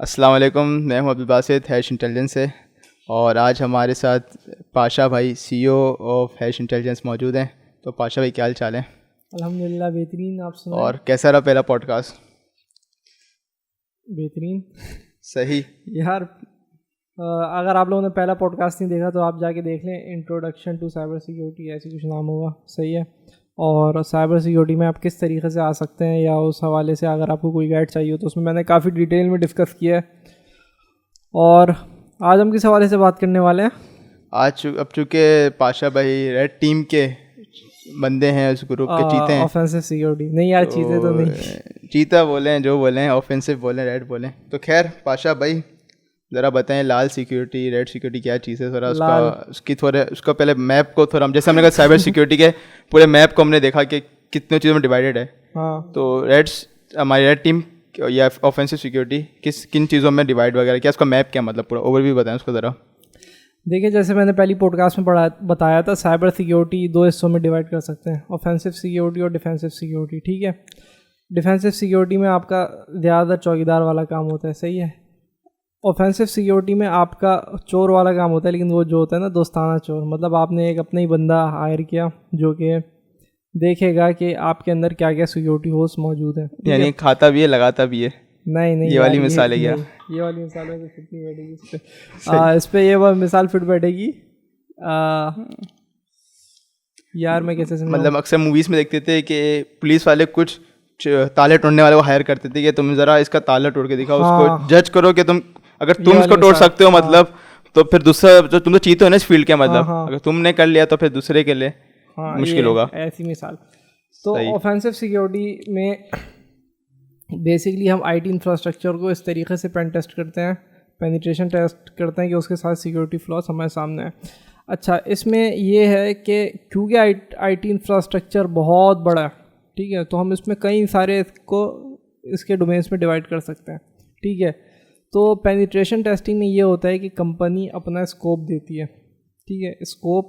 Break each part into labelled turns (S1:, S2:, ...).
S1: अस्सलाम वालेकुम, मैं हूं अब्दुल बासित हैश इंटेलिजेंस से। और आज हमारे साथ पाशा भाई CEO ऑफ हैश इंटेलिजेंस मौजूद हैं। तो पाशा भाई क्या हाल चाल है?
S2: अल्हम्दुलिल्लाह बेहतरीन। आप सुनाएं।
S1: और कैसा रहा पहला पॉडकास्ट?
S2: बेहतरीन
S1: सही
S2: यार। अगर आप लोगों ने पहला पॉडकास्ट नहीं देखा तो आप जाके देख लें। इंट्रोडक्शन टू साइबर सिक्योरिटी ऐसी कुछ नाम होगा, सही है। और साइबर सिक्योरिटी में आप किस तरीके से आ सकते हैं या उस हवाले से अगर आपको कोई गाइड चाहिए हो तो उसमें मैंने काफ़ी डिटेल में डिस्कस किया है। और आज हम किस हवाले से बात करने वाले हैं?
S1: आज अब चूँकि पाशा भाई रेड टीम के बंदे हैं, उस ग्रुप के चीते हैं।
S2: ऑफेंसिव सिक्योरिटी नहीं यार, चीज़ें तो नहीं।
S1: चीता बोलें, जो बोलें, ऑफेंसिव बोलें, रेड बोलें। तो खैर पाशा भाई ज़रा बताएं, लाल सिक्योरिटी रेड सिक्योरिटी क्या चीज़ है? थोड़ा उसका पहले मैप को थोड़ा, हम जैसे हमने कहा साइबर सिक्योरिटी के पूरे मैप को हमने देखा कि कितने चीज़ों में डिवाइडेड है।
S2: हाँ,
S1: तो हमारी रेड टीम या ऑफेंसिव सिक्योरिटी किन चीज़ों में डिवाइड वगैरह क्या, उसका मैप क्या, मतलब पूरा ओवरव्यू बताएं उसको ज़रा।
S2: देखिए, जैसे मैंने पहली पॉडकास्ट में बताया था, साइबर सिक्योरिटी दो हिस्सों में डिवाइड कर सकते हैं, ऑफेंसिव सिक्योरिटी और डिफेंसिव सिक्योरिटी। ठीक है, डिफेंसिव सिक्योरिटी में आपका ज़्यादा चौकीदार वाला काम होता है, सही है। ऑफेंसिव सिक्योरिटी में आपका चोर वाला काम होता है, लेकिन वो जो होता है ना, दोस्ताना चोर। मतलब आपने एक अपना ही बंदा हायर किया जो कि देखेगा कि आपके अंदर क्या क्या सिक्योरिटी होल्स मौजूद हैं।
S1: यानी खाता भी है, लगाता भी है।
S2: नहीं
S1: ये वाली मिसाल है क्या?
S2: ये वाली मिसाल में तो फिट नहीं बैठेगी इस पे ये वाली मिसाल फिट बैठेगी। यार मैं कैसे समझाऊं?
S1: मतलब अक्सर मूवीज़ में देखते थे कि पुलिस वाले कुछ ताले तोड़ने वाले को हायर करते थे कि तुम ज़रा इसका ताला तोड़ के दिखाओ।
S2: हाँ,
S1: उसको जज करो कि अगर तुम
S2: ये
S1: इसको
S2: वाली
S1: तोड़
S2: मिसाल,
S1: सकते हो, मतलब तो फिर दूसरा जो तुम तो चीते हो ना इस फील्ड के, मतलब
S2: हाँ,
S1: अगर तुमने कर लिया तो फिर दूसरे के लिए मुश्किल होगा।
S2: ऐसी मिसाल। तो ऑफेंसिव सिक्योरिटी में बेसिकली हम आईटी इंफ्रास्ट्रक्चर को इस तरीके से पेन टेस्ट करते हैं, पेनिट्रेशन टेस्ट करते हैं कि उसके साथ सिक्योरिटी फ्लॉज हमारे सामने है। अच्छा, इसमें ये है कि क्योंकि आईटी इंफ्रास्ट्रक्चर बहुत बड़ा है, ठीक है, तो हम इसमें कई सारे इसके डोमेन्स में डिवाइड कर सकते हैं। ठीक है, तो पेनिट्रेशन टेस्टिंग में ये होता है कि कंपनी अपना स्कोप देती है। ठीक है, स्कोप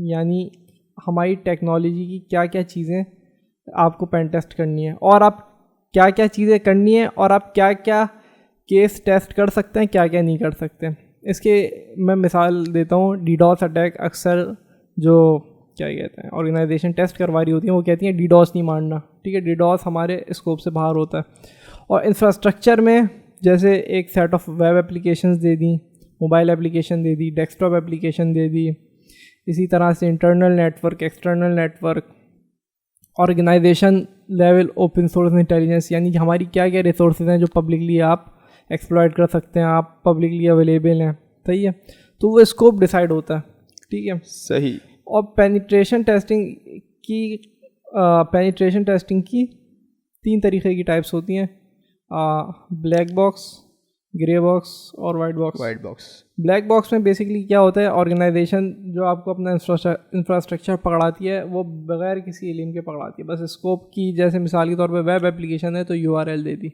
S2: यानी हमारी टेक्नोलॉजी की क्या क्या चीज़ें आपको पेन टेस्ट करनी है, और आप क्या क्या चीज़ें करनी है, और आप क्या क्या केस टेस्ट कर सकते हैं, क्या क्या नहीं कर सकते। इसके मैं मिसाल देता हूँ। डीडॉस अटैक अक्सर जो क्या कहते हैं ऑर्गेनाइजेशन टेस्ट करवा रही होती हैं, वो कहती हैं डीडॉस नहीं मारना। ठीक है, डीडॉस हमारे स्कोप से बाहर होता है। और इंफ्रास्ट्रक्चर में जैसे एक सेट ऑफ वेब एप्लीकेशंस दे दी, मोबाइल एप्लीकेशन दे दी, डेस्कटॉप एप्लीकेशन दे दी, इसी तरह से internal network, external network, organisation level open source intelligence, यानी कि हमारी क्या क्या रिसोर्सेज हैं जो पब्लिकली आप एक्सप्लॉइट कर सकते हैं, आप पब्लिकली अवेलेबल हैं। सही है, तो वो स्कोप डिसाइड होता है। ठीक है,
S1: सही।
S2: और पेनिट्रेशन टेस्टिंग की 3 तरीके की टाइप्स होती हैं, ब्लैक बॉक्स, ग्रे बॉक्स और वाइट बॉक्स। ब्लैक बॉक्स में बेसिकली क्या होता है, ऑर्गेनाइजेशन जो आपको अपना इंफ्रास्ट्रक्चर पकड़ाती है वो बगैर किसी इल्म के पकड़ाती है, बस स्कोप की। जैसे मिसाल के तौर पे वेब एप्लीकेशन है तो URL दे दी,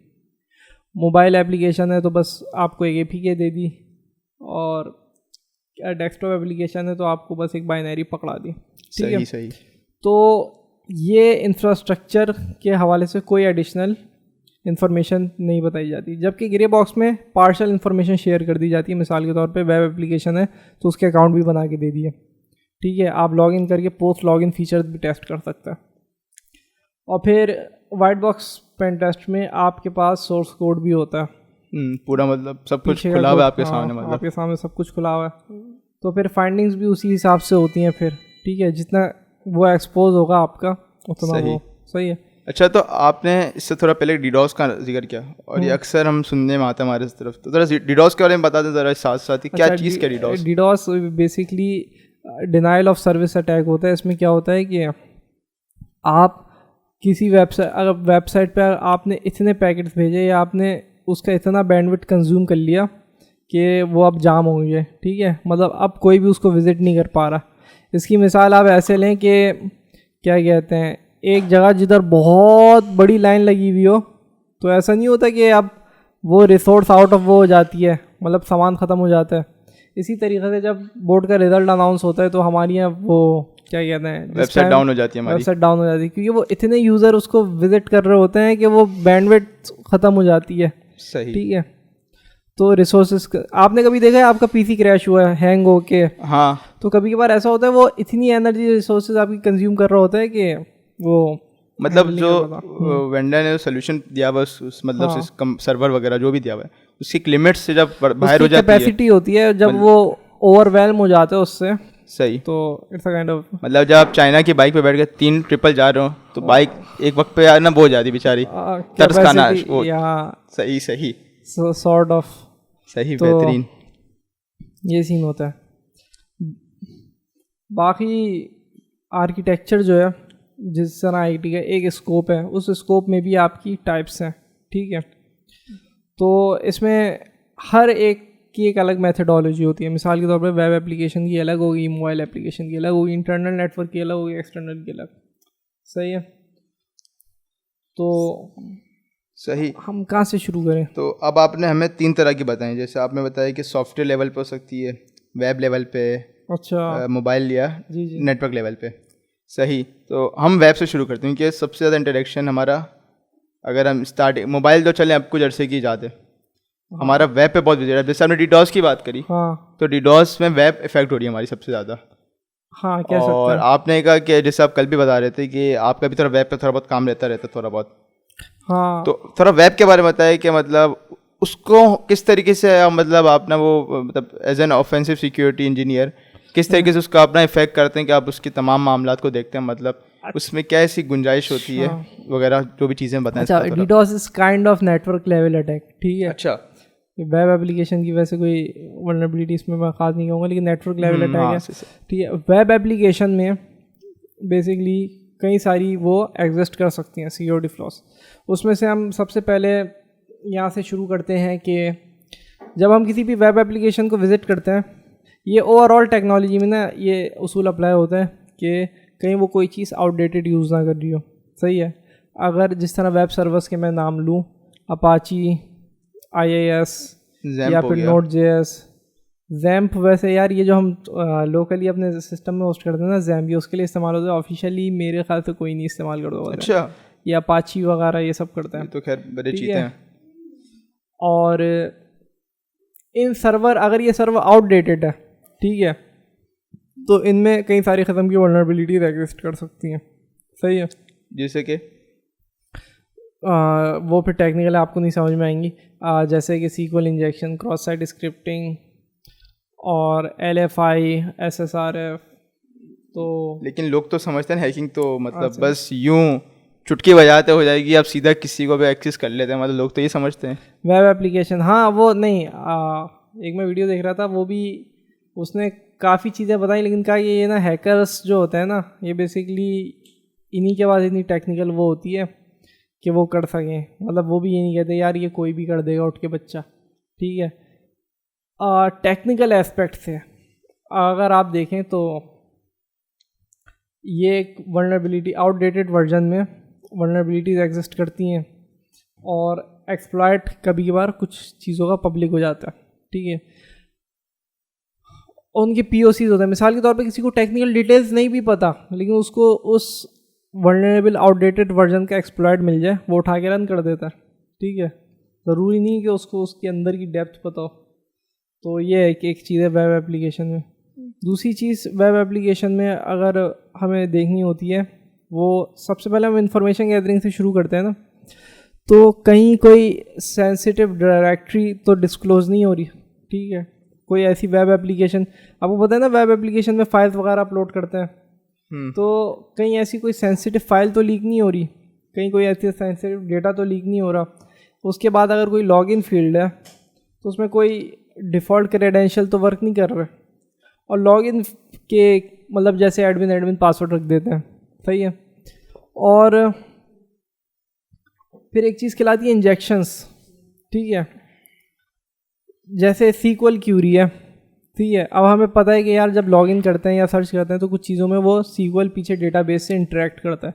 S2: मोबाइल एप्लीकेशन है तो बस आपको एक APK दे दी, और डेस्कटॉप एप्लीकेशन है तो आपको बस एक बाइनरी पकड़ा दी। ठीक है,
S1: सही।
S2: तो ये इंफ्रास्ट्रक्चर के हवाले से कोई एडिशनल इन्फॉर्मेशन नहीं बताई जाती, जबकि ग्रे बॉक्स में पार्शल इन्फॉर्मेशन शेयर कर दी जाती है। मिसाल के तौर पे वेब एप्लीकेशन है तो उसके अकाउंट भी बना के दे दिए। ठीक है, आप लॉगिन करके पोस्ट लॉगिन फीचर्स भी टेस्ट कर सकते हैं। और फिर वाइट बॉक्स पेन टेस्ट में आपके पास सोर्स कोड भी होता है,
S1: पूरा, मतलब सब कुछ खुला हुआ है आपके सामने, मतलब
S2: आपके सामने सब कुछ खुला हुआ है। तो फिर फाइंडिंग्स भी उसी हिसाब से होती हैं फिर। ठीक है, जितना वो एक्सपोज होगा आपका उतना वो सही है।
S1: अच्छा, तो आपने इससे थोड़ा पहले डीडॉस का जिक्र किया, और ये अक्सर हम सुनने में आता है हमारे तरफ, तो ज़रा डीडॉस के बारे में बता दें ज़रा, साथ साथ ही क्या चीज़ क्या DDoS?
S2: DDoS basically denial of service attack होता है। इसमें क्या होता है कि आप किसी वेबसाइट पर आपने इतने पैकेट्स भेजे या आपने उसका इतना बैंडविड्थ कंज्यूम कर लिया कि वो अब जाम हो गए। ठीक है, मतलब अब कोई भी उसको विज़िट नहीं कर पा रहा। इसकी मिसाल आप ऐसे लें कि क्या कहते हैं, एक जगह जिधर बहुत बड़ी लाइन लगी हुई हो, तो ऐसा नहीं होता कि अब वो रिसोर्स आउट ऑफ वो हो जाती है, मतलब सामान ख़त्म हो जाता है। इसी तरीके से जब बोर्ड का रिजल्ट अनाउंस होता है तो हमारी यहाँ वो क्या कहते हैं,
S1: वेबसाइट डाउन हो जाती है हमारी,
S2: वेबसाइट डाउन हो जाती है, क्योंकि वो इतने यूज़र उसको विजिट कर रहे होते हैं कि वो बैंडविड्थ ख़त्म हो जाती है।
S1: सही।
S2: ठीक है, तो रिसोर्सेज आपने कभी देखा है आपका पीसी क्रैश हुआ है हैंग हो के,
S1: हाँ
S2: तो कभी कभार ऐसा होता है वो इतनी एनर्जी रिसोर्सेज आपकी कंज्यूम कर रहा होता है कि वो
S1: मतलब जो वेंडर ने सोल्यूशन दिया हुआ मतलब सर्वर वगैरह जो भी दिया हुआ है उसकी लिमिट से जब बाहर हो जाती है,
S2: कैपेसिटी होती है, जब वो ओवरवेलम हो जाते हैं उससे,
S1: सही,
S2: तो इट्स अ काइंड ऑफ
S1: मतलब जब आप चाइना की बाइक पे बैठ के 3 ट्रिपल जा रहे हो तो बाइक एक वक्त पे ना बो जाती बेचारी, तरस खाना वो, सही सही,
S2: सॉर्ट ऑफ
S1: सही, बेहतरीन,
S2: ये सीन होता है। बाकी आर्किटेक्चर जो है जिस तरह आईटी का एक स्कोप है, उस स्कोप में भी आपकी टाइप्स हैं, ठीक है। तो इसमें हर एक की एक अलग मेथडोलॉजी होती है। मिसाल के तौर पे वेब एप्लीकेशन की अलग होगी, मोबाइल एप्लीकेशन की अलग होगी, इंटरनल नेटवर्क की अलग होगी, एक्सटर्नल की अलग, सही है। तो
S1: सही,
S2: हम कहाँ से शुरू करें?
S1: तो अब आपने हमें 3 तरह की बताई, जैसे आपने बताया कि सॉफ्टवेयर लेवल पे हो सकती है, वेब लेवल पे,
S2: अच्छा,
S1: मोबाइल या
S2: जी
S1: नेटवर्क लेवल पे, सही। तो हम वेब से शुरू करते हैं कि सबसे ज़्यादा इंटरेक्शन हमारा, अगर हम स्टार्टिंग मोबाइल तो चलें अब कुछ अरसे की याद है, हमारा वेब पे बहुत विजिट है। जैसे हमने डीडॉस की बात करी,
S2: हाँ,
S1: तो डीडॉस में वेब इफेक्ट हो रही है हमारी सबसे ज़्यादा।
S2: हाँ, कह सकते
S1: और
S2: हैं।
S1: आपने कहा कि जैसे आप कल भी बता रहे थे कि आपका भी थोड़ा वेब पे थोड़ा बहुत काम रहता थोड़ा बहुत,
S2: हाँ,
S1: तो थोड़ा वेब के बारे में बताइए कि मतलब उसको किस तरीके से मतलब आपने वो मतलब as an offensive security engineer किस तरीके से उसका अपना इफेक्ट करते हैं कि आप उसके तमाम मामलात को देखते हैं, मतलब उसमें क्या ऐसी गुंजाइश होती है वगैरह जो भी चीज़ें बताएं।
S2: अच्छा, DDoS is kind of network level attack, ठीक है।
S1: अच्छा,
S2: वेब एप्लीकेशन की वैसे कोई वल्नरेबिलिटी इसमें मैं खास नहीं कहूँगा, लेकिन नेटवर्क लेवल अटैक है, ठीक है। वेब एप्लीकेशन में बेसिकली कई सारी वो एग्जिस्ट कर सकती हैं सिक्योरिटी फ्लॉज। उसमें से हम सबसे पहले यहाँ से शुरू करते हैं कि जब हम किसी भी वेब एप्लीकेशन को विज़िट करते हैं, ये ओवरऑल टेक्नोलॉजी में ना ये उसूल अप्लाई होता है कि कहीं वो कोई चीज़ आउटडेटेड यूज़ ना कर रही हो, सही है। अगर जिस तरह वेब सर्वर्स के मैं नाम लूँ, अपाची, IIS या फिर Node.js, जैम्प, वैसे यार ये जो हम लोकली अपने सिस्टम में होस्ट करते हैं ना जैम्प, ये उसके लिए इस्तेमाल होता है, ऑफिशियली मेरे ख्याल से कोई नहीं इस्तेमाल करता होता।
S1: अच्छा,
S2: ये अपाची वगैरह ये सब करते हैं,
S1: तो खैर बड़े चीज़ें हैं।
S2: और इन सर्वर, अगर ये सर्वर आउटडेटेड है, ठीक है, तो इनमें कई सारी ख़त्म की वल्नरेबिलिटीज एग्जिस्ट कर सकती हैं, सही है।
S1: जैसे कि
S2: वो फिर टेक्निकल आपको नहीं समझ में आएंगी, जैसे कि SQL injection, cross site scripting और LFI, SSRF। तो
S1: लेकिन लोग तो समझते हैं हैकिंग तो मतलब बस यूं चुटकी बजाते हो जाएगी, आप सीधा किसी को भी एक्सेस कर लेते हैं, मतलब लोग तो ये समझते हैं।
S2: वेब एप्लीकेशन, हाँ वो नहीं, एक मैं वीडियो देख रहा था, वो भी उसने काफ़ी चीज़ें बताई, लेकिन कहा ये ना हैकर्स जो होते हैं ना, ये बेसिकली इन्हीं के पास इतनी टेक्निकल वो होती है कि वो कर सकें, मतलब वो भी ये नहीं कहते यार ये कोई भी कर देगा उठ के बच्चा, ठीक है। टेक्निकल एस्पेक्ट से अगर आप देखें तो ये एक वल्नरेबिलिटी, आउटडेटेड वर्जन में वल्नरेबिलिटीज एग्जिस्ट करती हैं और एक्सप्लॉइट कभी कभार कुछ चीज़ों का पब्लिक हो जाता है, ठीक है। उनके POCs होते हैं, मिसाल के तौर पे किसी को टेक्निकल डिटेल्स नहीं भी पता, लेकिन उसको उस वल्नरेबल आउटडेटेड वर्जन का एक्सप्लॉइट मिल जाए, वो उठा के रन कर देता है, ठीक है। ज़रूरी नहीं कि उसको उसके अंदर की डेप्थ पता हो। तो ये एक चीज़ है वेब एप्लीकेशन में। दूसरी चीज़ वेब एप्लीकेशन में अगर हमें देखनी होती है, वो सबसे पहले हम इंफॉर्मेशन गैदरिंग से शुरू करते हैं ना, तो कहीं कोई सेंसिटिव डायरेक्टरी तो डिस्क्लोज नहीं हो रही, ठीक है। कोई ऐसी वेब एप्लीकेशन, आपको पता है ना वेब एप्लीकेशन में फाइल्स वगैरह अपलोड करते हैं, तो कहीं ऐसी कोई सेंसिटिव फाइल तो लीक नहीं हो रही, कहीं कोई ऐसी सेंसिटिव डेटा तो लीक नहीं हो रहा। उसके बाद अगर कोई लॉगिन फील्ड है तो उसमें कोई डिफ़ॉल्ट क्रेडेंशियल तो वर्क नहीं कर रहे, और लॉगिन के मतलब जैसे एडमिन पासवर्ड रख देते हैं, सही है। और फिर एक चीज़ कहलाती है इंजेक्शंस, ठीक है। जैसे SQL क्यूरी है, ठीक है। अब हमें पता है कि यार जब लॉगिन करते हैं या सर्च करते हैं तो कुछ चीज़ों में वो SQL पीछे डेटाबेस से इंटरेक्ट करता है।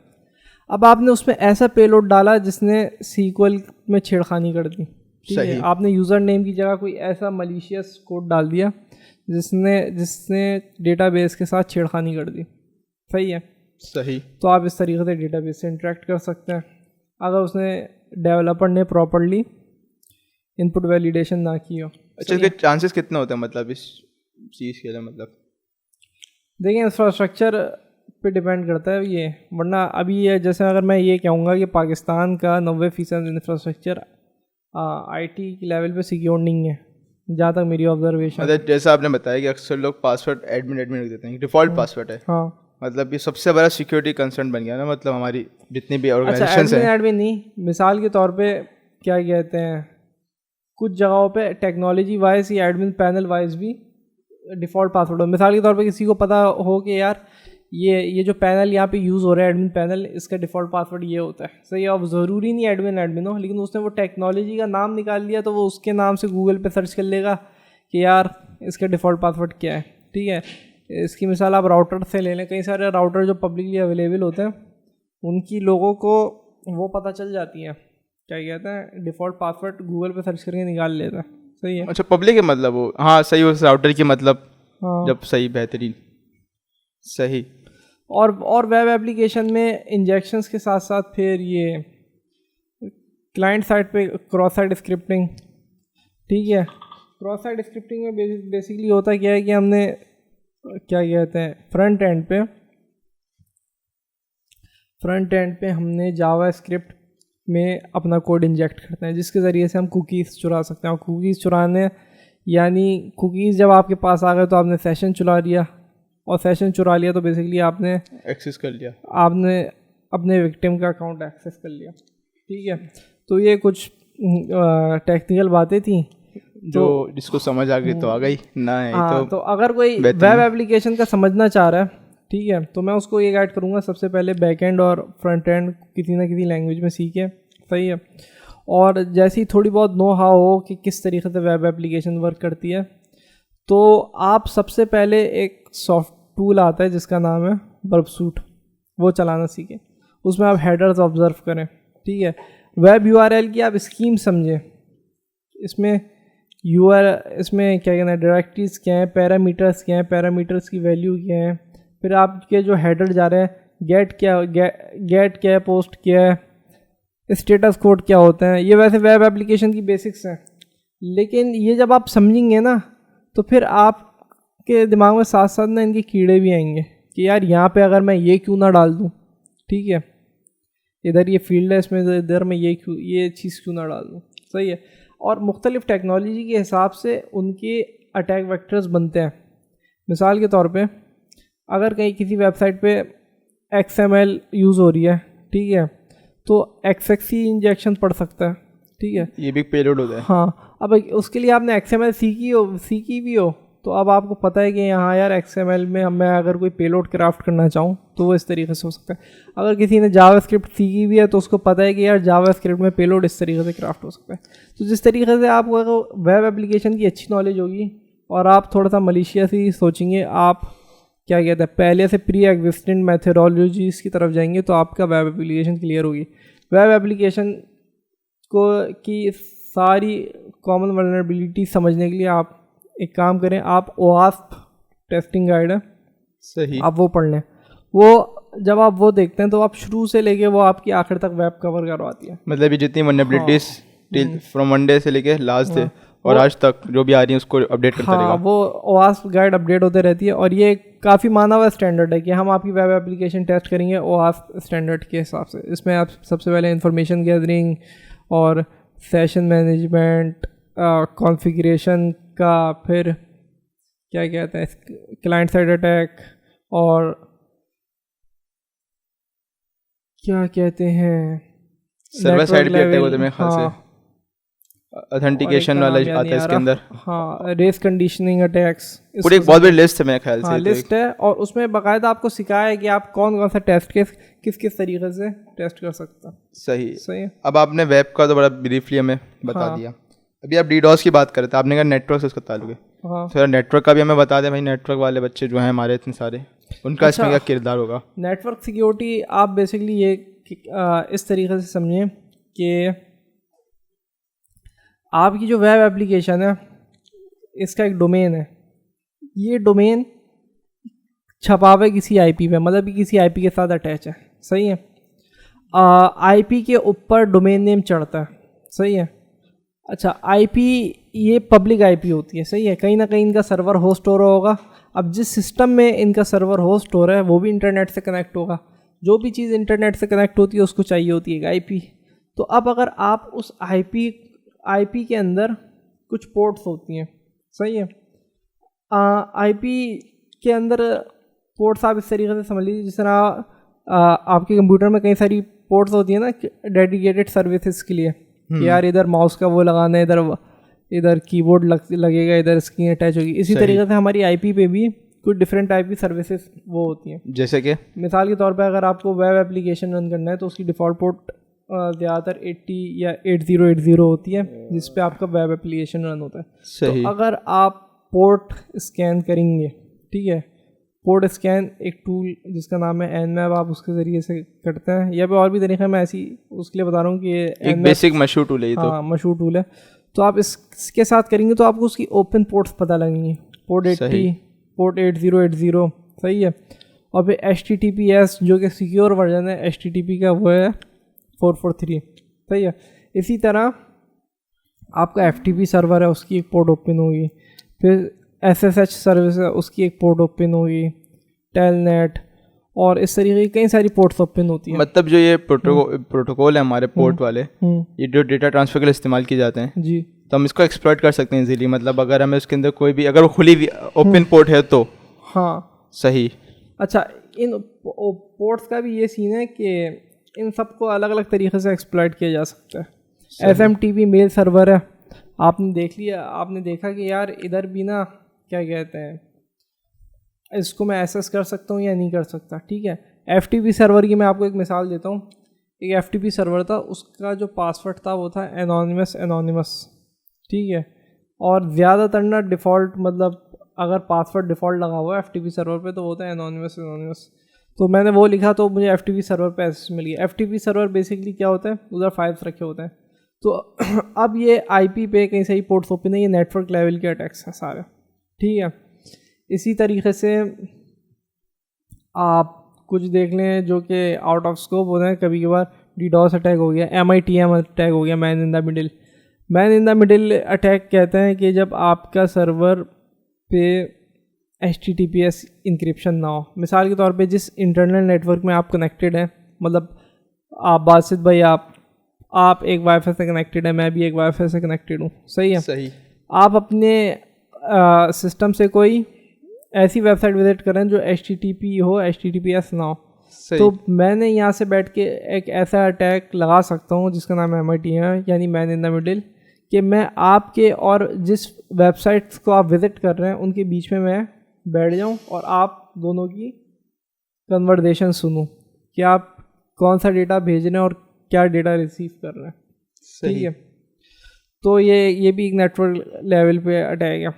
S2: अब आपने उसमें ऐसा पेलोड डाला जिसने SQL में छेड़खानी कर दी, ठीक है। आपने यूज़र नेम की जगह कोई ऐसा मलिशियस कोड डाल दिया जिसने डेटाबेस के साथ छेड़खानी कर दी, सही है,
S1: सही।
S2: तो आप इस तरीके से डेटाबेस से इंटरेक्ट कर सकते हैं। अगर उसने डेवलपर ने प्रॉपर्ली इनपुट वैलिडेशन ना की हो।
S1: अच्छा, इसके चांसेस कितने होते हैं मतलब इस चीज़ के लिए? मतलब
S2: देखिए इंफ्रास्ट्रक्चर पे डिपेंड करता है ये, वरना अभी ये जैसे अगर मैं ये कहूँगा कि पाकिस्तान का 90% इंफ्रास्ट्रक्चर आईटी की लेवल पे सिक्योर नहीं है, जहाँ तक मेरी ऑब्जर्वेशन।
S1: मतलब जैसा आपने बताया कि अक्सर लोग पासवर्ड एडमिन रख देते हैं, डिफ़ॉल्ट पासवर्ड है।
S2: हाँ,
S1: मतलब ये सबसे बड़ा सिक्योरिटी कंसर्न बन गया ना, मतलब हमारी जितनी भी
S2: अच्छा
S1: ऑर्गेनाइजेशंस हैं।
S2: एडमिन नहीं, मिसाल के तौर पे क्या कहते हैं, कुछ जगहों पे टेक्नोलॉजी वाइज या एडमिन पैनल वाइज भी डिफ़ॉल्ट पासवर्ड हो। मिसाल के तौर पे किसी को पता हो कि यार ये जो पैनल यहाँ पे यूज़ हो रहा है एडमिन पैनल, इसका डिफ़ॉल्ट पासवर्ड ये होता है, सही है। अब ज़रूरी नहीं एडमिन हो, लेकिन उसने वो टेक्नोलॉजी का नाम निकाल लिया तो वो उसके नाम से गूगल पे सर्च कर लेगा कि यार इसका डिफ़ॉल्ट पासवर्ड क्या है, ठीक है। इसकी मिसाल आप राउटर से ले लें, कई सारे राउटर जो पब्लिकली अवेलेबल होते हैं उनकी लोगों को वो पता चल जाती है, क्या कहते हैं, डिफ़ॉल्ट पासवर्ड गूगल पे सर्च करके निकाल लेता है, सही है।
S1: अच्छा, पब्लिक है मतलब वो, हाँ सही, उस राउटर की मतलब
S2: हाँ,
S1: जब सही, बेहतरीन, सही।
S2: और वेब एप्लीकेशन में इंजेक्शंस के साथ साथ फिर ये क्लाइंट साइड पे क्रॉस साइट स्क्रिप्टिंग, ठीक है। क्रॉस साइट स्क्रिप्टिंग में बेसिकली होता क्या है कि हमने क्या कहते हैं फ्रंट एंड पे हमने जावा स्क्रिप्ट में अपना कोड इंजेक्ट करते हैं, जिसके ज़रिए से हम कुकीज़ चुरा सकते हैं। और कुकीज़ चुराने यानी कुकीज़ जब आपके पास आ गए तो आपने सेशन चुरा लिया, और सेशन चुरा लिया तो बेसिकली आपने
S1: एक्सेस कर लिया,
S2: आपने अपने विक्टिम का अकाउंट एक्सेस कर लिया, ठीक है। तो ये कुछ टेक्निकल बातें थी
S1: जो जिसको समझ आ गई तो आ गई, ना है
S2: हाँ। तो अगर कोई वेब एप्लीकेशन का समझना चाह रहा है, ठीक है, तो मैं उसको ये गाइड करूँगा सबसे पहले बैक एंड और फ्रंट एंड किसी ना किसी लैंग्वेज में सीखे, सही है। और जैसी थोड़ी बहुत नो हाउ हो कि किस तरीके से वेब एप्लीकेशन वर्क करती है, तो आप सबसे पहले एक सॉफ्ट टूल आता है जिसका नाम है बर्बसूट, वो चलाना सीखें। उसमें आप हेडर्स ऑब्जर्व करें, ठीक है। वेब यूआरएल की आप स्कीम समझें, इसमें इसमें क्या कहना है, डायरेक्टरीज क्या है, पैरामीटर्स क्या है, पैरामीटर्स की वैल्यू क्या है, फिर आपके जो हेडर जा रहे हैं, गेट क्या है, पोस्ट क्या है, स्टेटस कोड क्या होता है। ये वैसे वेब एप्लीकेशन की बेसिक्स हैं, लेकिन ये जब आप समझेंगे ना तो फिर आपके दिमाग में साथ साथ ना इनके कीड़े भी आएंगे कि यार यहाँ पे अगर मैं ये क्यों ना डाल दूँ, ठीक है, इधर ये फील्ड है इसमें, इधर मैं ये चीज़ क्यों ना डाल दूँ, सही है। और मुख्तलिफ़ टेक्नोलॉजी के हिसाब से उनके अटैक वेक्टर्स बनते हैं। मिसाल के तौर पे अगर कहीं किसी वेबसाइट पे XML यूज़ हो रही है, ठीक है, तो XXC इंजेक्शन पड़ सकता है, ठीक है,
S1: ये भी पेलोड होता है।
S2: हाँ, अब उसके लिए आपने XML सीखी भी हो तो अब आपको पता है कि यहाँ यार XML में मैं अगर कोई पेलोड क्राफ्ट करना चाहूँ तो वो इस तरीके से हो सकता है। अगर किसी ने जावास्क्रिप्ट सीखी भी है तो उसको पता है कि यार जावास्क्रिप्ट में पेलोड इस तरीके से क्राफ्ट हो सकता है। तो जिस तरीके से आपको वेब एप्लीकेशन की अच्छी नॉलेज होगी और आप थोड़ा सा मलिशियस ही सोचेंगे, आप क्या कहते हैं पहले से प्री एग्जिस्टेंट मैथडोलॉजीज़ की तरफ जाएंगे तो आपका वेब एप्लीकेशन क्लियर होगी। वेब एप्लीकेशन को की सारी कॉमन वल्नरेबिलिटी समझने के लिए आप एक काम करें, आप OWASP टेस्टिंग गाइड है,
S1: सही,
S2: आप वो पढ़ लें। वो जब आप वो देखते हैं तो आप शुरू से लेके वो आपकी आखिर तक वेब कवर करवाती है।
S1: मतलब ये जितनी वल्नरेबिलिटीज फ्रॉम वन डे से लेके लास्ट डे और आज तक जो भी आ रही है उसको अपडेट करता रहेगा।
S2: वो OWASP गाइड अपडेट होते रहती है और ये काफ़ी माना हुआ स्टैंडर्ड है कि हम आपकी वेब एप्लीकेशन टेस्ट करेंगे OWASP स्टैंडर्ड के हिसाब से। इसमें आप सबसे पहले इंफॉर्मेशन गैदरिंग और सेशन मैनेजमेंट, कॉन्फ़िगरेशन का, फिर क्या कहते हैं क्लाइंट साइड अटैक, और क्या कहते हैं
S1: सर्वर साइड भी अटैक होते हैं मेरे ख्याल से, ऑथेंटिकेशन वाला आता है इसके अंदर,
S2: हाँ, रेस कंडीशनिंग अटैक्स,
S1: पूरी एक बहुत बड़ी लिस्ट है मेरे ख्याल से।
S2: लिस्ट है और उसमें बाकायदा आपको सिखाया है कि आप कौन कौन सा टेस्ट केस किस तरीके से टेस्ट कर सकते हैं।
S1: सही है। अब आपने वेब का तो बड़ा ब्रीफली हमें बता दिया, अभी आप DDoS की बात कर रहे थे, आपने कहा नेटवर्क से उसका ताल्लुक है, तो नेटवर्क का भी हमें बता दें भाई, नेटवर्क वाले बच्चे जो हैं हमारे इतने सारे, उनका इसमें क्या किरदार होगा? नेटवर्क
S2: सिक्योरिटी आप बेसिकली ये इस तरीके से समझें कि आपकी जो वेब एप्लीकेशन है इसका एक डोमेन है, ये डोमेन छपा हुआ है किसी IP पे, मतलब कि किसी IP के साथ अटैच है, सही है। IP के ऊपर डोमेन नेम चढ़ता है, सही है। अच्छा, आईपी ये पब्लिक आईपी होती है, सही है। कहीं ना कहीं इनका सर्वर होस्ट हो रहा होगा। अब जिस सिस्टम में इनका सर्वर होस्ट हो रहा है वो भी इंटरनेट से कनेक्ट होगा। जो भी चीज़ इंटरनेट से कनेक्ट होती है उसको चाहिए होती है आईपी। तो अब अगर आप उस आईपी के अंदर कुछ पोर्ट्स होती हैं, सही है। आईपी के अंदर पोर्ट्स आप इस तरीके से समझ लीजिए जिस तरह आपके कंप्यूटर में कई सारी पोर्ट्स होती है ना डेडिकेटेड सर्विसेज के लिए, कि यार इधर माउस का वो लगाना है, इधर कीबोर्ड लगेगा, इधर स्क्रीन अटैच होगी। इसी तरीके से हमारी आईपी पे भी कुछ डिफरेंट टाइप की सर्विसेज वो होती हैं।
S1: जैसे कि
S2: मिसाल के तौर पे अगर आपको वेब एप्लीकेशन रन करना है तो उसकी डिफ़ॉल्ट पोर्ट ज़्यादातर 80 या 8080 होती है, जिस पे आपका वेब एप्लीकेशन रन होता है।
S1: सही।
S2: तो अगर आप पोर्ट स्कैन करेंगे, ठीक है, पोर्ट स्कैन एक टूल जिसका नाम है Nmap, आप उसके ज़रिए से करते हैं, या फिर और भी तरीक़े मैं ऐसी उसके लिए बता रहा हूँ कि ये
S1: एक बेसिक मशहूर टूल है ये। तो
S2: हाँ, मशहूर टूल है। तो आप इसके साथ करेंगे तो आपको उसकी ओपन पोर्ट्स पता लगेंगी, पोर्ट 80, पोर्ट 8080, सही है। और फिर HTTPS जो कि सिक्योर वर्जन है HTTP का, वो है 443, सही है। इसी तरह आपका FTP सर्वर है, उसकी एक पोर्ट ओपन होगी। फिर SSH सर्विस है, उसकी एक पोर्ट ओपन होगी, टेलनेट, और इस तरीके की कई सारी पोर्ट्स ओपन होती हैं।
S1: मतलब जो ये प्रोटोकॉल है हमारे पोर्ट वाले, ये जो डेटा ट्रांसफर के लिए इस्तेमाल किए जाते हैं
S2: जी,
S1: तो हम इसको एक्सप्लॉइट कर सकते हैं इजीली। मतलब अगर हमें उसके अंदर कोई भी अगर वो खुली हुई ओपन पोर्ट है तो।
S2: हाँ,
S1: सही।
S2: अच्छा, इन पोर्ट्स का भी ये सीन है कि इन सबको अलग अलग तरीके से एक्सप्लॉइट किया जा सकता है। SMTP मेल सर्वर है, आपने देख लिया, आपने देखा कि यार इधर भी ना क्या कहते हैं, इसको मैं एक्सेस कर सकता हूँ या नहीं कर सकता, ठीक है। FTP सर्वर की मैं आपको एक मिसाल देता हूँ। एक FTP सर्वर था, उसका जो पासवर्ड था वो था एनोनिमस, ठीक है। और ज़्यादातर ना डिफ़ॉल्ट, मतलब अगर पासवर्ड डिफ़ॉल्ट लगा हुआ है FTP सर्वर पे तो वो होता है एनोनिमस। तो मैंने वो लिखा तो मुझे FTP सर्वर पे एक्सेस मिल गया। FTP सर्वर बेसिकली क्या होता है, उधर फाइल्स रखे होते हैं। तो अब ये IP पे कहीं सही पोर्ट्स ओपन है, ये नेटवर्क लेवल के अटैक्स हैं सारे, ठीक है। इसी तरीके से आप कुछ देख लें जो कि आउट ऑफ स्कोप होते हैं, कभी कभार DDoS अटैक हो गया, MITM अटैक हो गया, man in the middle attack कहते हैं कि जब आपका सर्वर पे HTTPS इंक्रिप्शन ना हो। मिसाल के तौर पे जिस इंटरनल नेटवर्क में आप कनेक्टेड हैं, मतलब आप बासित भाई आप एक वाईफाई से कनेक्टेड है, मैं भी एक वाईफाई से कनेक्टेड हूँ, सही है।
S1: सही।
S2: आप अपने सिस्टम से कोई ऐसी वेबसाइट विजिट करें जो HTTP हो, HTTPS ना हो, तो मैंने यहाँ से बैठ के एक ऐसा अटैक लगा सकता हूँ जिसका नाम MITM है, यानी मैन इन द मिडिल, कि मैं आपके और जिस वेबसाइट्स को आप विज़िट कर रहे हैं उनके बीच में मैं बैठ जाऊं और आप दोनों की कन्वर्सेशन सुनूं कि आप कौन सा डेटा भेज रहे हैं और क्या डेटा रिसीव कर रहे हैं, ठीक है। तो ये भी एक नेटवर्क लेवल पे अटैक है।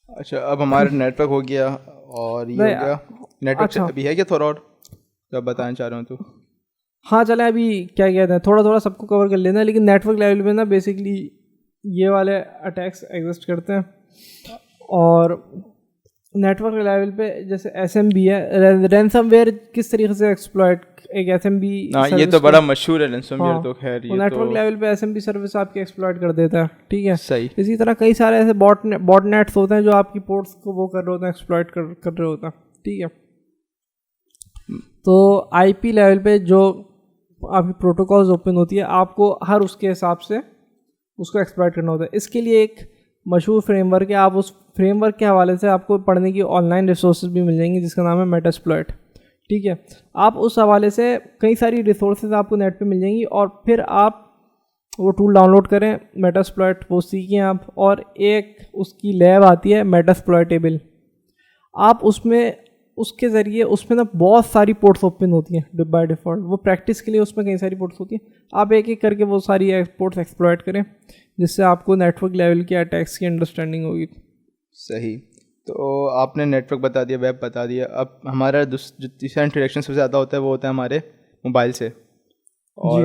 S1: अच्छा, अब हमारा नेटवर्क हो गया और ये हो गया नेटवर्क। अच्छा, अभी है क्या थोड़ा और जब बताना चाह रहा हूँ तो?
S2: हाँ, चलें, अभी क्या कहते हैं, थोड़ा सबको कवर कर लेना है। लेकिन नेटवर्क लेवल पे ना बेसिकली ये वाले अटैक्स एग्जिस्ट करते हैं। और नेटवर्क लेवल पे जैसे SMB है, रैंसमवेयर किस तरीके से एक्सप्लॉइट, एक SMB,
S1: ये तो बड़ा मशहूर है रैंसमवेयर। तो खैर ये
S2: नेटवर्क लेवल पे SMB सर्विस आपकी एक्सप्लॉइट कर देता है, ठीक है।
S1: सही।
S2: इसी तरह कई सारे ऐसे बॉटनेट्स होते हैं जो आपकी पोर्ट्स को वो कर रहे होते हैं, एक्सप्लॉइट कर रहे होते हैं, ठीक है। तो IP लेवल पे जो आपकी प्रोटोकॉल्स ओपन होती है, आपको हर उसके हिसाब से उसको एक्सप्लॉइट करना होता है। इसके लिए एक मशहूर फ्रेमवर्क है, आप उस फ्रेमवर्क के हवाले से आपको पढ़ने की ऑनलाइन रिसोर्सेज भी मिल जाएंगी जिसका नाम है मेटास्प्लॉइट, ठीक है। आप उस हवाले से कई सारी रिसोर्सेज आपको नेट पे मिल जाएंगी और फिर आप वो टूल डाउनलोड करें मेटास्प्लॉइट, वो सीखें आप। और एक उसकी लैब आती है मेटास्प्लॉइटेबल, आप उसके ज़रिए उसमें ना बहुत सारी पोर्ट्स ओपन होती हैं बाय डिफ़ॉल्ट। वो प्रैक्टिस के लिए उसमें कई सारी पोर्ट्स होती हैं, आप एक एक करके वो सारी पोर्ट्स एक्सप्लॉइट करें जिससे आपको नेटवर्क लेवल के अटैक्स की अंडरस्टैंडिंग होगी। सही।
S1: तो आपने नेटवर्क बता दिया, वेब बता दिया। अब हमारा जो तीसरा इंटरेक्शन सबसे ज़्यादा होता है वो होता है हमारे मोबाइल से, और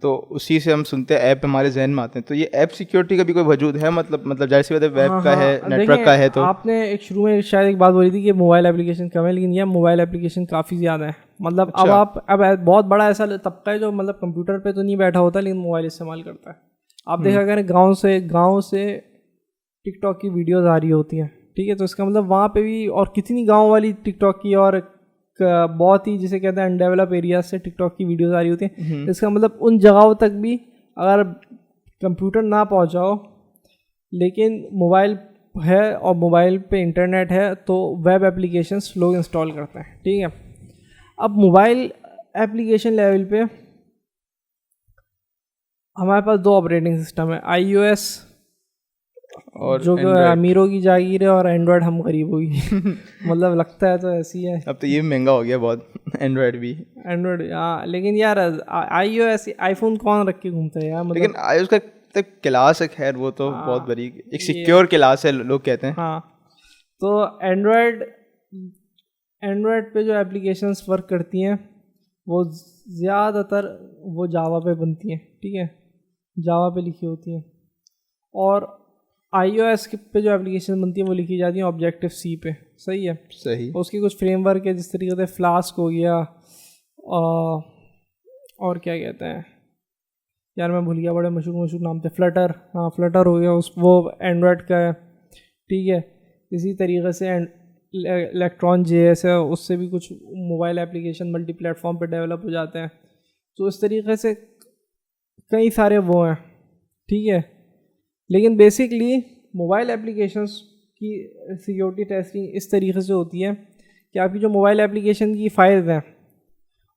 S1: तो उसी से हम सुनते हैं ऐप हमारे जहन में आते हैं। तो ये ऐप सिक्योरिटी का भी कोई वजूद है? मतलब जाहिर सी बात है वेब का है, नेटवर्क का है। तो आपने
S2: एक शुरू में शायद एक बात बोली थी कि मोबाइल एप्लीकेशन कम है, लेकिन यह मोबाइल एप्लीकेशन काफ़ी ज़्यादा है। मतलब अब बहुत बड़ा ऐसा तबका है जो मतलब कंप्यूटर पे तो नहीं बैठा होता लेकिन मोबाइल इस्तेमाल करता है। आप देखा करें गांव से टिकटॉक की वीडियोस आ रही होती हैं, ठीक है, तो इसका मतलब वहाँ पे भी, और कितनी गांव वाली टिकटॉक की और बहुत ही जिसे कहते हैं अनडेवलप एरिया से टिकटॉक की वीडियोस आ रही होती हैं। इसका मतलब उन जगहों तक भी अगर कंप्यूटर ना पहुँचाओ लेकिन मोबाइल है और मोबाइल पे इंटरनेट है तो वेब एप्लीकेशंस लोग इंस्टॉल करते हैं, ठीक है। अब मोबाइल एप्लीकेशन लेवल पे हमारे पास 2 ऑपरेटिंग सिस्टम है, iOS और जो अमीरों की जागीर है, और एंड्रॉयड हम गरीबों की मतलब लगता है तो ऐसी है।
S1: अब तो ये महंगा हो गया बहुत एंड्रॉयड भी।
S2: एंड्रॉयड हाँ, लेकिन यार iOS आईफोन कौन रख के घूमता है यार, मतलब
S1: लेकिन iOS का क्लास है, खैर वो तो बहुत बड़ी एक सिक्योर क्लास है लोग कहते हैं।
S2: हाँ, तो एंड्रॉयड पे जो एप्लीकेशंस वर्क करती हैं वो ज़्यादातर वो जावा पे बनती हैं, ठीक है, जावा पे लिखी होती हैं। और iOS पे जो एप्लीकेशन बनती है वो लिखी जाती है ऑब्जेक्टिव सी पे, सही है।
S1: सही।
S2: उसकी कुछ फ्रेमवर्क है जिस तरीके से फ्लास्क हो गया, और क्या कहते हैं यार मैं भूल गया, बड़े मशहूर नाम थे, फ्लटर, हाँ फ्लटर हो गया, वो एंड्रॉयड का है, ठीक है। इसी तरीके से इलेक्ट्रॉन JS है, उससे भी कुछ मोबाइल एप्लीकेशन मल्टी प्लेटफॉर्म पे डेवलप हो जाते हैं। तो इस तरीके से कई सारे वो हैं, ठीक है। लेकिन बेसिकली मोबाइल एप्लीकेशंस की सिक्योरिटी टेस्टिंग इस तरीके से होती है कि आपकी जो मोबाइल एप्लीकेशन की फाइल्स हैं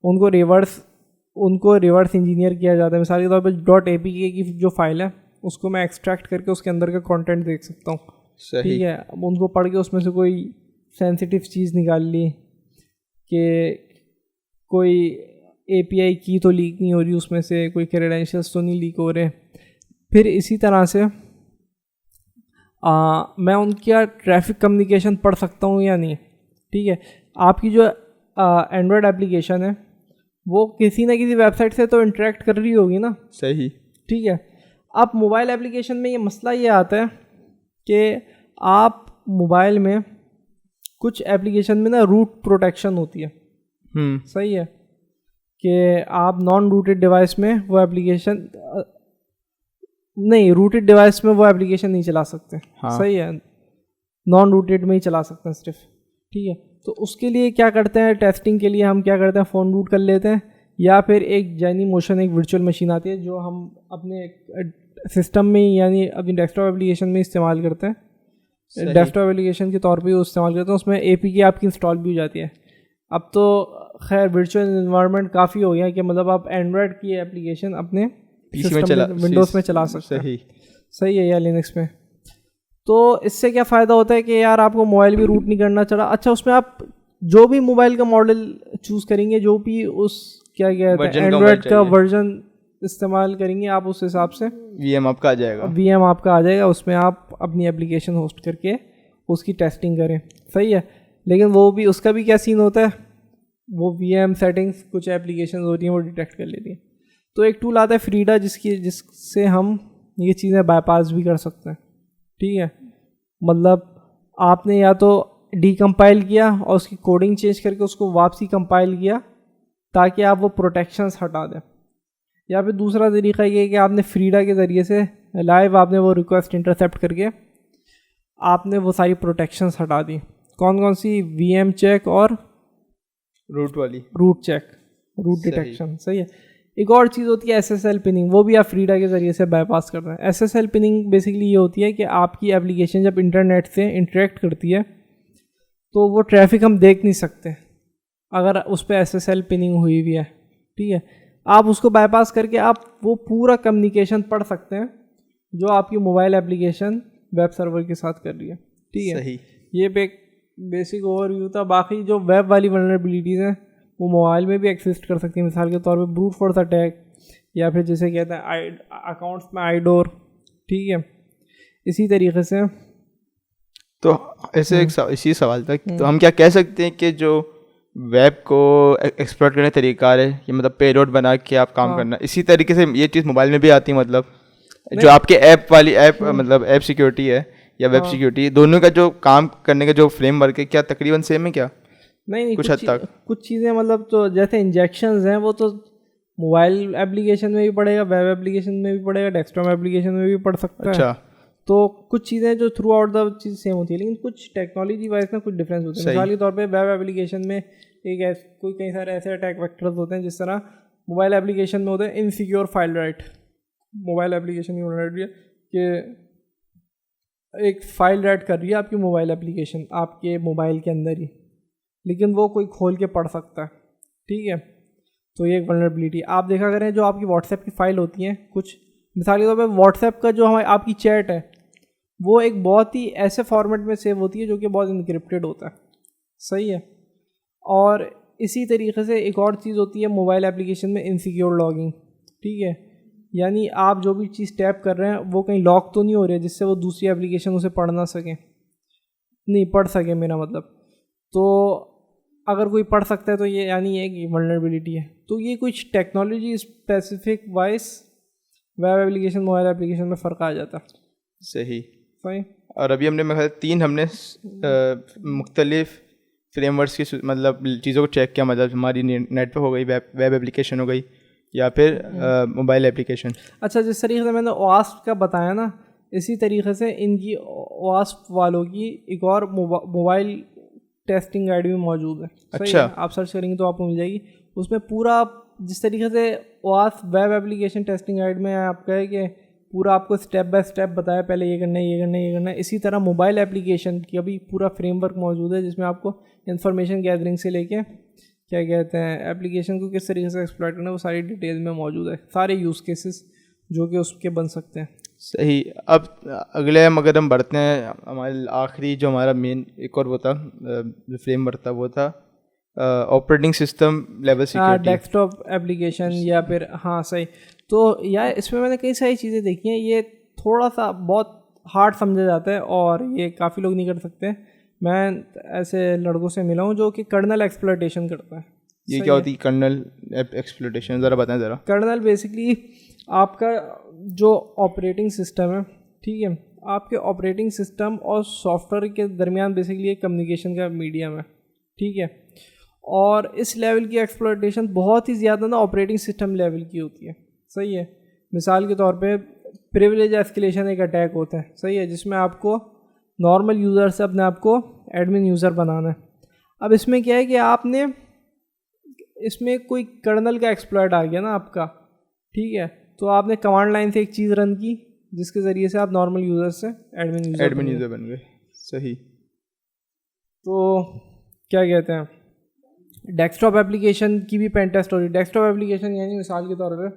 S2: उनको रिवर्स इंजीनियर किया जाता है। मिसाल के तौर पर .apk की जो फाइल है उसको मैं एक्सट्रैक्ट करके उसके अंदर का कंटेंट देख सकता हूँ, ठीक है। अब उनको पढ़ के उसमें से कोई सेंसिटिव चीज़ निकाल ली कि कोई API की तो लीक नहीं हो रही, उसमें से कोई क्रेडेंशियल्स तो नहीं लीक हो रहे। फिर इसी तरह से मैं उनका ट्रैफिक कम्युनिकेशन पढ़ सकता हूँ या नहीं, ठीक है। आपकी जो एंड्रॉयड एप्लीकेशन है वो किसी ना किसी वेबसाइट से तो इंटरेक्ट कर रही होगी ना,
S1: सही,
S2: ठीक है। अब मोबाइल एप्लीकेशन में ये मसला ये आता है कि आप मोबाइल में कुछ एप्लीकेशन में ना रूट प्रोटेक्शन होती है, सही है, कि आप नॉन रूटेड डिवाइस में वो एप्लीकेशन रूटेड डिवाइस में वो एप्लीकेशन नहीं चला सकते, हाँ। सही है, नॉन रूटेड में ही चला सकते हैं सिर्फ, ठीक है। तो उसके लिए क्या करते हैं, टेस्टिंग के लिए हम क्या करते हैं, फ़ोन रूट कर लेते हैं, या फिर एक जेनी मोशन एक वर्चुअल मशीन आती है जो हम अपने सिस्टम में यानी अपनी डेस्कटॉप एप्लीकेशन में इस्तेमाल करते हैं, डेस्कटॉप एप्लीकेशन के तौर पे इस्तेमाल करते हैं, उसमें APK आपकी इंस्टॉल भी हो जाती है। अब तो खैर वर्चुअल इन्वायरमेंट काफ़ी हो गया कि मतलब आप एंड्रॉयड की एप्लीकेशन अपने विंडोज़ में चला सकते हैं, सही है, या लिनक्स में। तो इससे क्या फ़ायदा होता है कि यार आपको मोबाइल भी रूट नहीं करना चला। अच्छा, उसमें आप जो भी मोबाइल का मॉडल चूज़ करेंगे, जो भी उस क्या कहते हैं एंड्रॉयड का वर्जन इस्तेमाल करेंगे, आप उस हिसाब से VM आपका आ जाएगा, उसमें आप अपनी एप्लीकेशन होस्ट करके उसकी टेस्टिंग करें, सही है। लेकिन वो भी उसका भी क्या सीन होता है, वो VM सेटिंग्स कुछ एप्लीकेशन होती हैं वो डिटेक्ट कर लेती हैं। तो एक टूल आता है फ्रीडा जिससे हम ये चीज़ें बाईपास भी कर सकते हैं, ठीक है। मतलब आपने या तो डीकम्पाइल किया और उसकी कोडिंग चेंज करके उसको वापसी कंपाइल किया ताकि आप वो प्रोटेक्शंस हटा दें, या फिर दूसरा तरीका ये है कि आपने फ्रीडा के ज़रिए से लाइव आपने वो रिक्वेस्ट इंटरसेप्ट करके आपने वो सारी प्रोटेक्शंस हटा दी। कौन कौन सी, VM चेक और रूट चेक, रूट डिटेक्शन, सही है। एक और चीज़ होती है SSL पिनिंग, वो भी आप फ्रीडा के ज़रिए से बाईपास कर रहे हैं। SSL पिनिंग बेसिकली ये होती है कि आपकी एप्लीकेशन जब इंटरनेट से इंटरेक्ट करती है तो वो ट्रैफिक हम देख नहीं सकते अगर उस पर SSL पिनिंग हुई हुई है, ठीक है। आप उसको बाईपास करके आप वो पूरा कम्युनिकेशन पढ़ सकते हैं जो आपकी मोबाइल एप्लीकेशन वेब सर्वर के साथ कर रही है, ठीक है।
S1: सही।
S2: ये बेसिक ओवरव्यू था। बाकी जो वेब वाली वल्नरेबिलिटीज़ हैं वो मोबाइल में भी एक्सिस्ट कर सकती है, मिसाल के तौर पे ब्रूट फोर्स अटैक, या फिर जैसे कहते हैं अकाउंट्स में आईडोर, ठीक है। इसी तरीके से
S1: तो ऐसे इसी सवाल तक तो हम क्या कह सकते हैं कि जो वेब को एक्सप्लॉइट करने तरीका है कि मतलब पेलोड बना के आप काम करना, इसी तरीके से ये चीज़ मोबाइल में भी आती है। मतलब जो आपके ऐप मतलब ऐप सिक्योरिटी है या वेब सिक्योरिटी, दोनों का जो काम करने का जो फ्रेमवर्क है क्या तकरीबन सेम है क्या?
S2: नहीं, कुछ हद तक कुछ चीज़ें मतलब तो जैसे इंजेक्शंस हैं वो तो मोबाइल एप्लीकेशन में भी पढ़ेगा, वेब एप्लीकेशन में भी पढ़ेगा, डेस्कटॉप एप्लीकेशन में भी पढ़ सकता
S1: अच्छा।
S2: है। तो कुछ चीज़ें जो through out the cheese same होती है, लेकिन कुछ टेक्नोलॉजी वाइज में कुछ डिफरेंस होते हैं। मिसाल के तौर पे वेब एप्लीकेशन में कोई कई सारे ऐसे अटैक वेक्टर्स होते हैं जिस तरह मोबाइल एप्लीकेशन में होते हैं insecure file write. Mobile application की vulnerability है कि एक फाइल राइट कर रही है आपकी मोबाइल एप्लीकेशन आपके मोबाइल के अंदर ही, लेकिन वो कोई खोल के पढ़ सकता है, ठीक है। तो ये एक वल्नरेबिलिटी आप देखा करें, जो आपकी व्हाट्सएप की फ़ाइल होती हैं कुछ, मिसाल के तौर पे व्हाट्सएप का जो हमारी आपकी चैट है वो एक बहुत ही ऐसे फॉर्मेट में सेव होती है जो कि बहुत इनक्रिप्टेड होता है, सही है। और इसी तरीके से एक और चीज़ होती है मोबाइल एप्लीकेशन में इनसिक्योर लॉगिंग, ठीक है। यानी आप जो भी चीज़ टैप कर रहे हैं वो कहीं लॉक तो नहीं हो रही है जिससे वो दूसरी एप्लीकेशन उसे पढ़ ना सके, नहीं पढ़ सके मेरा मतलब। तो अगर कोई पढ़ सकता है तो ये यानी ये कि वल्नरेबिलिटी है। तो ये कुछ technology specific wise web application mobile application में फ़र्क आ जाता है।
S1: सही।
S2: सही।
S1: और अभी हमने मेरे ख्याल 3 हमने मुख्तलिफ फ्रेमवर्क्स की मतलब चीज़ों को चेक किया, मतलब हमारी नेट पे हो गई, वेब एप्लीकेशन हो गई, या फिर मोबाइल एप्लीकेशन।
S2: अच्छा, जिस तरीके से मैंने OWASP का बताया ना, इसी तरीके से इनकी OWASP वालों की एक और मोबाइल टेस्टिंग गाइड भी मौजूद है।
S1: अच्छा।
S2: आप सर्च करेंगे तो आपको मिल जाएगी। उसमें पूरा जिस तरीके से OWASP web application testing guide में आपका है कि पूरा आपको स्टेप बाय स्टेप बताया, पहले ये करना है, ये करना है, ये करना है। इसी तरह मोबाइल एप्लीकेशन की अभी पूरा फ्रेमवर्क मौजूद है जिसमें आपको इन्फॉर्मेशन गैदरिंग से लेके क्या कहते हैं एप्लीकेशन को किस तरीके से एक्सप्लॉइट करना है वो सारी डिटेल में मौजूद है, सारे यूज़ केसेस जो कि उसके बन सकते हैं।
S1: सही। अब अगले अगर हम बढ़ते हैं, हमारे आखिरी जो हमारा मेन एक और वो था जो फ्रेमवर्क था वो था operating system level security,
S2: desktop application या फिर हाँ सही। तो यार इसमें मैंने कई सारी चीज़ें देखी हैं, ये थोड़ा सा बहुत हार्ड समझा जाता है और ये काफ़ी लोग नहीं कर सकते। मैं ऐसे लड़कों से मिला हूँ जो कि कर्नल एक्सप्लॉइटेशन करता है।
S1: ये क्या होती है कर्नल एक्सप्लॉइटेशन, ज़रा बताएं ज़रा।
S2: कर्नल बेसिकली आपका जो ऑपरेटिंग सिस्टम है, ठीक है, आपके ऑपरेटिंग सिस्टम और सॉफ्टवेयर के दरमियान बेसिकली एक कम्युनिकेशन का मीडियम है, ठीक है। और इस लेवल की एक्सप्लॉइटेशन बहुत ही ज़्यादा ना ऑपरेटिंग सिस्टम लेवल की होती है, सही है। मिसाल के तौर पे प्रिविलेज एस्केलेशन एक अटैक होता है, सही है, जिसमें आपको नॉर्मल यूज़र से अपने आप को एडमिन यूज़र बनाना है। अब इसमें क्या है कि आपने इसमें कोई कर्नल का एक्सप्लॉइट आ गया ना आपका, ठीक है, तो आपने कमांड लाइन से एक चीज़ रन की जिसके ज़रिए से आप नॉर्मल यूज़र से एडमिन यूज़र
S1: बन गए। सही।
S2: तो क्या कहते हैं डेस्कटॉप एप्लीकेशन की भी पेन टेस्ट हो रही है। डेस्कटॉप एप्लीकेशन यानी मिसाल के तौर पे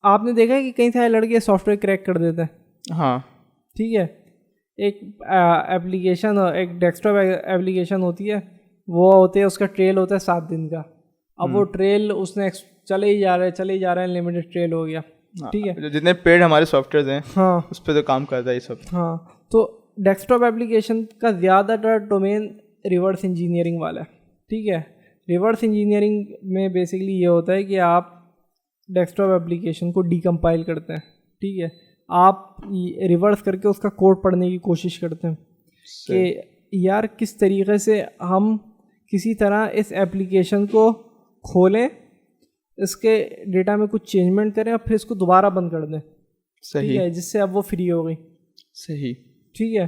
S2: आपने देखा है कि कई सारे लड़के सॉफ्टवेयर क्रैक कर देते हैं।
S1: हाँ,
S2: ठीक है। एक एप्लीकेशन एक डेस्कटॉप एप्लीकेशन होती है, वो होते हैं उसका ट्रेल होता है 7 दिन का। अब वो ट्रेल उसने चले ही जा रहे हैं, लिमिटेड ट्रेल हो गया, ठीक है।
S1: जितने पेड हमारे सॉफ्टवेयर हैं
S2: हाँ
S1: उस पर तो काम करता है ये सब।
S2: हाँ, तो डेस्कटॉप एप्लीकेशन का ज़्यादातर डोमेन रिवर्स इंजीनियरिंग वाला है, ठीक है। रिवर्स इंजीनियरिंग में बेसिकली ये होता है कि आप डेस्कटॉप एप्लीकेशन को डीकम्पाइल करते हैं, ठीक है। आप रिवर्स करके उसका कोड पढ़ने की कोशिश करते हैं कि यार किस तरीके से हम किसी तरह इस एप्लीकेशन को खोलें, इसके डेटा में कुछ चेंजमेंट करें और फिर इसको दोबारा बंद कर दें,
S1: सही
S2: ठीक है, जिससे अब वो फ्री हो गई।
S1: सही,
S2: ठीक है।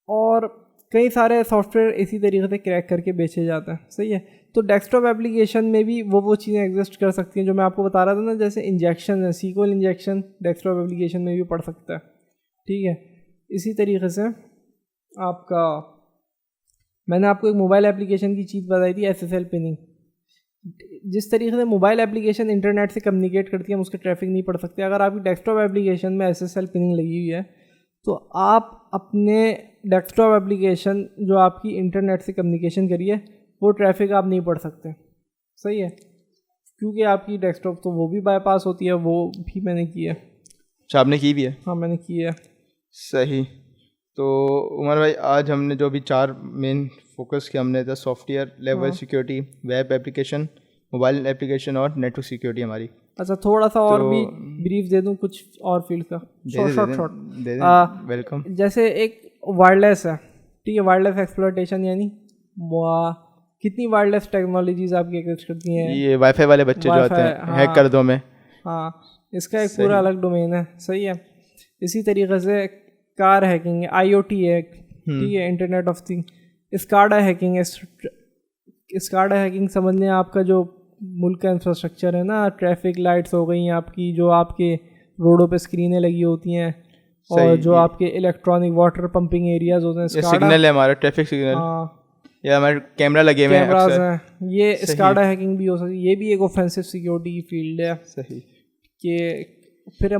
S2: और कई सारे सॉफ्टवेयर इसी तरीके से क्रैक करके बेचे जाते हैं, सही है। तो डेस्कटॉप एप्लीकेशन में भी वो चीज़ें एग्जिस्ट कर सकती हैं जो मैं आपको बता रहा था ना, जैसे इंजेक्शन है, SQL इंजेक्शन डेस्कटॉप एप्लीकेशन में भी पड़ सकता है, ठीक है। इसी तरीके से आपका मैंने आपको एक मोबाइल एप्लीकेशन की चीज़ बताई थी, SSL पिनिंग। जिस तरीके से मोबाइल एप्लीकेशन इंटरनेट से कम्युनिकेट करती है, हम उसके ट्रैफिक नहीं पढ़ सकते। अगर आपकी डेस्कटॉप एप्लीकेशन में SSL पिनिंग लगी हुई है तो आप अपने डेस्कटॉप एप्लीकेशन जो आपकी इंटरनेट से कम्युनिकेशन करी है वो ट्रैफिक आप नहीं पढ़ सकते, सही है, क्योंकि आपकी डेस्कटॉप तो वो भी बाईपास होती है। वो भी मैंने की है।
S1: अच्छा, आपने की भी है?
S2: हाँ, मैंने की है।
S1: सही। तो उमर भाई, आज हमने जो भी 4 मेन फोकस किया हमने था software level security, web application, mobile application और नेटवर्क सिक्योरिटी हमारी।
S2: अच्छा, थोड़ा सा और भी ब्रीफ दे दूं कुछ और फील्ड का, शॉर्ट।
S1: वेलकम।
S2: जैसे एक वायरलेस है, ठीक है। वाइल्ड लाइफ एक्सप्लॉयटेशन यानी कितनी वाइल्ड लाइफ टेक्नोलॉजीज आपकी एग्जिस्ट करती हैं।
S1: ये वाईफाई वाले बच्चे जो आते हैं,
S2: हाँ,
S1: हैक कर दो में।
S2: हाँ, इसका एक पूरा अलग डोमेन है। सही है। इसी तरीके से कार हैकिंग है, IoT है, ठीक है, internet of thing. SCADA hacking है। स्काडा हैकिंग समझ लें आपका जो मुल्क का इंफ्रास्ट्रक्चर है ना, ट्रैफिक लाइट्स हो गई आपकी, जो आपके रोडों पे स्क्रीनें लगी होती हैं, और जो आपके इलेक्ट्रॉनिक वाटर पंपिंग एरियाज होते हैं,
S1: सिग्नल है हमारा, ट्रैफिक सिग्नल।
S2: हाँ,
S1: या हमारे कैमरा लगे हुए हैं
S2: कैमरास हैं, ये स्काडा हैकिंग भी हो सकती है। ये भी एक ऑफेंसिव सिक्योरिटी की फील्ड है।
S1: सही।
S2: कि फिर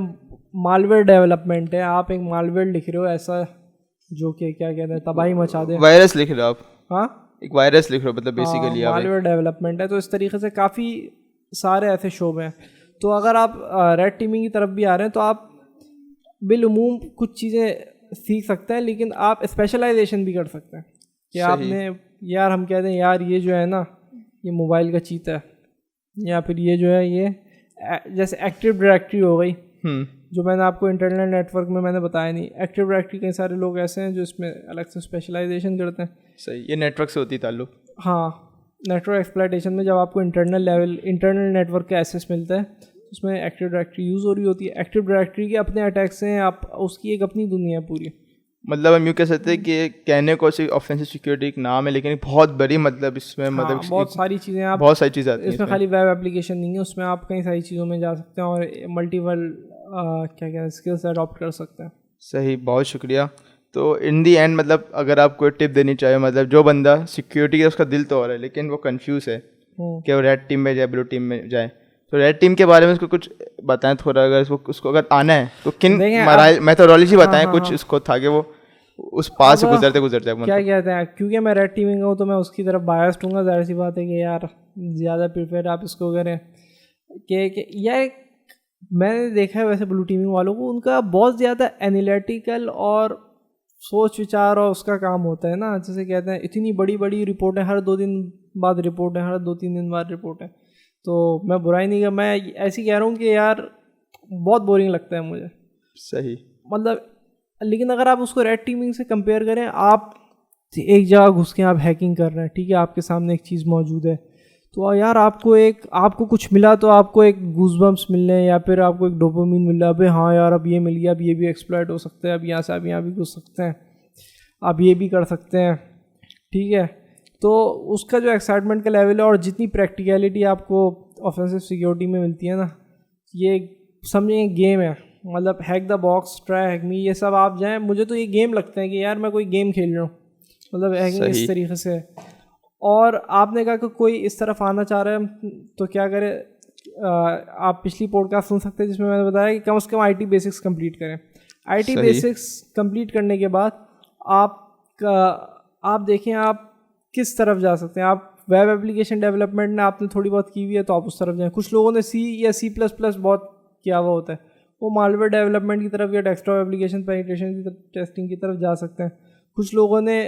S2: मालवेयर डेवलपमेंट है। आप एक मालवेयर लिख रहे हो ऐसा जो कि क्या कहते हैं, तबाही मचा दे।
S1: वायरस लिख रहे हो आप?
S2: हाँ,
S1: एक वायरस लिख रहे हो, मतलब बेसिकली
S2: मालवेयर डेवलपमेंट है। तो इस तरीके से काफ़ी सारे ऐसे शोबे हैं। तो अगर आप रेड टीमिंग की तरफ भी आ रहे हैं तो आप बिलउमूम कुछ चीज़ें सीख सकते हैं, लेकिन आप स्पेशलाइजेशन भी कर सकते हैं कि आपने यार, हम कहते हैं यार ये जो है ना, ये मोबाइल का चीता है, या फिर ये जो है ये जैसे एक्टिव डायरेक्टरी हो गई, जो मैंने आपको इंटरनल नेटवर्क में मैंने बताया नहीं। एक्टिव डायरेक्टरी कई सारे लोग ऐसे हैं जो इसमें अलग से स्पेशलाइजेशन करते हैं।
S1: सही। ये नेटवर्क से होती है ताल्लुक।
S2: हाँ, नेटवर्क एक्सप्लॉयटेशन में जब आपको इंटरनल नेटवर्क का एक्सेस मिलता है, उसमें एक्टिव डायरेक्टरी यूज़ हो रही होती है। एक्टिव डायरेक्टरी के अपने अटैक्स हैं, आप उसकी एक अपनी दुनिया पूरी।
S1: मतलब हम यूँ कह सकते हैं कि कहने को सिर्फ ऑफेंसिव सिक्योरिटी एक नाम है, लेकिन बहुत बड़ी, मतलब इसमें मतलब
S2: बहुत सारी चीज़ें आप,
S1: बहुत सारी चीज़ें आती हैं
S2: इसमें। खाली वेब एप्लीकेशन नहीं है, उसमें आप कई सारी चीज़ों में जा सकते हैं और मल्टीपल क्या स्किल्स अडॉप्ट कर सकते हैं।
S1: सही, बहुत शुक्रिया। तो इन दी एंड मतलब अगर आप कोई टिप देनी चाहे, मतलब जो बंदा सिक्योरिटी का उसका दिल तो हो रहा है लेकिन वो कंफ्यूज है कि वो रेड टीम में जाए ब्लू टीम में जाए, तो रेड टीम के बारे में उसको कुछ बताएं थोड़ा। अगर उसको अगर आना है तो किन मेथोडोलॉजी बताएं कुछ उसको, था कि वो उस पास से गुजरते
S2: क्या कहते हैं, क्योंकि मैं रेड टीमिंग हूँ तो मैं उसकी तरफ बायस्ड हूँ। जाहिर सी बात है कि यार ज़्यादा प्रिफेयर आप इसको करें कि यार मैंने देखा है वैसे ब्लू टीमिंग वालों को, उनका बहुत ज़्यादा एनालिटिकल और सोच विचार और उसका काम होता है ना। जैसे कहते हैं इतनी बड़ी बड़ी रिपोर्टें, हर 2 दिन बाद रिपोर्टें, हर 2-3 दिन बाद रिपोर्टें। तो मैं बुराई नहीं कर, मैं ऐसी कह रहा हूँ कि यार बहुत बोरिंग लगता है मुझे।
S1: सही।
S2: मतलब लेकिन अगर आप उसको रेड टीमिंग से कंपेयर करें, आप एक जगह घुस के आप हैकिंग कर रहे हैं, ठीक है, आपके सामने एक चीज़ मौजूद है, तो यार आपको कुछ मिला तो आपको एक गूज़बम्प्स मिल रहे हैं, या फिर आपको एक डोपामिन मिल रहा है, अबे हाँ यार अब ये मिल गया, अब ये भी एक्सप्लॉइट हो सकता है, अब यहाँ से आप यहाँ भी घुस सकते हैं, आप ये भी कर सकते हैं, ठीक है। तो उसका जो एक्साइटमेंट का लेवल है और जितनी प्रैक्टिकलिटी आपको ऑफेंसिव सिक्योरिटी में मिलती है ना, ये समझें गेम है। मतलब hack the box, try hack me, ये सब आप जाएं, मुझे तो ये गेम लगता है कि यार मैं कोई गेम खेल रहा हूँ, मतलब हैकिंग इस तरीके से। और आपने कहा कि कोई इस तरफ आना चाह रहा है तो क्या करे, आप पिछली पॉडकास्ट सुन सकते हैं जिसमें मैंने बताया कि कम से कम IT बेसिक्स कंप्लीट करें। IT बेसिक्स कंप्लीट करने के बाद आप देखें आप किस तरफ जा सकते हैं। आप वेब एप्लीकेशन डेवलपमेंट में आपने थोड़ी बहुत की हुई है तो आप उस तरफ जाएं। कुछ लोगों ने C या C++ बहुत किया हुआ होता है, वो मालवेयर डेवलपमेंट की तरफ या डेस्कटॉप एप्लीकेशन पेनिट्रेशन की टेस्टिंग की तरफ जा सकते हैं। कुछ लोगों ने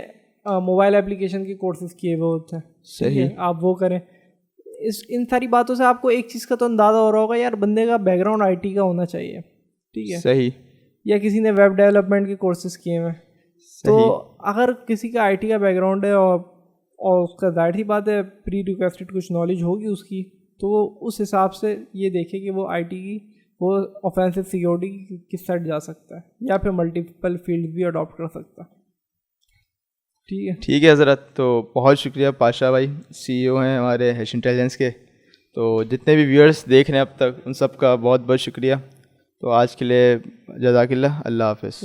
S2: मोबाइल एप्लीकेशन के कोर्सेज किए हुए होते हैं, सही है, आप वो करें। इन सारी बातों से आपको एक चीज़ का तो अंदाज़ा हो रहा होगा यार, बंदे का बैकग्राउंड IT का होना चाहिए, ठीक है, सही, या किसी ने वेब डेवलपमेंट के कोर्सेज किए हुए। तो अगर किसी का IT का बैकग्राउंड है और उसका जाहिर सी बात है प्री रिक्वेस्टेड कुछ नॉलेज होगी उसकी, तो वो उस हिसाब से ये देखे कि वो IT की वो ऑफेंसिव सिक्योरिटी किस साइड जा सकता है, या फिर मल्टीपल फील्ड भी अडॉप्ट कर सकता है। ठीक है हज़रत। तो बहुत शुक्रिया पाशा भाई, CEO हैं हमारे हैश इंटेलिजेंस के। तो जितने भी व्यूअर्स देख रहे हैं अब तक, उन सब का बहुत बहुत शुक्रिया। तो आज के लिए जज़ाकिल्लाह, अल्लाह हाफ़िज़।